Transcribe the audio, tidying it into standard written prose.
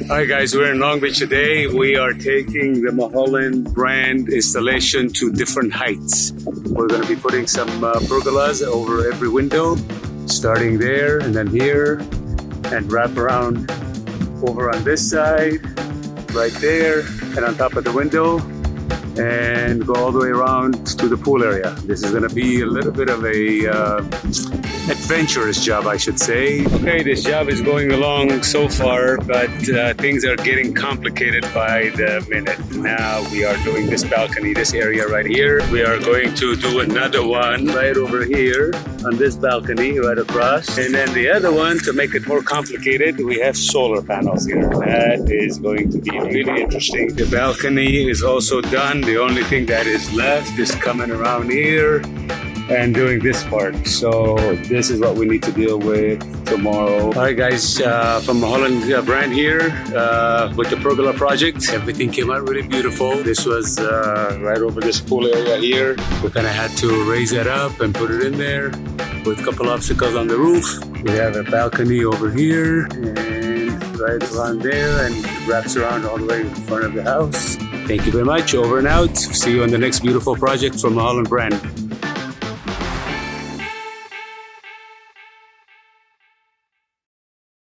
Hi guys, we're in Longbeach today. We are taking the Mulholland Brand installation to different heights. We're going to be putting some pergolas over every window, starting there and then here, and wrap around over on this side, right there, and on top of the window, and go all the way around to the pool area. This is going to be a little bit of a adventurous job, I should say. Okay, this job is going along so far, but things are getting complicated by the minute. Now we are doing this balcony, this area right here. We are going to do another one right over here on this balcony right across. And then the other one, to make it more complicated, we have solar panels here. That is going to be really interesting. The balcony is also done. The only thing that is left is coming around here and doing this part. So this is what we need to deal with tomorrow. All right guys, from Mulholland Brand here with the Pergola project. Everything came out really beautiful. This was right over this pool area here. We kind of had to raise it up and put it in there with a couple obstacles on the roof. We have a balcony over here and right around there, and it wraps around all the way in front of the house. Thank you very much. Over and out. See you on the next beautiful project from Mulholland Brand.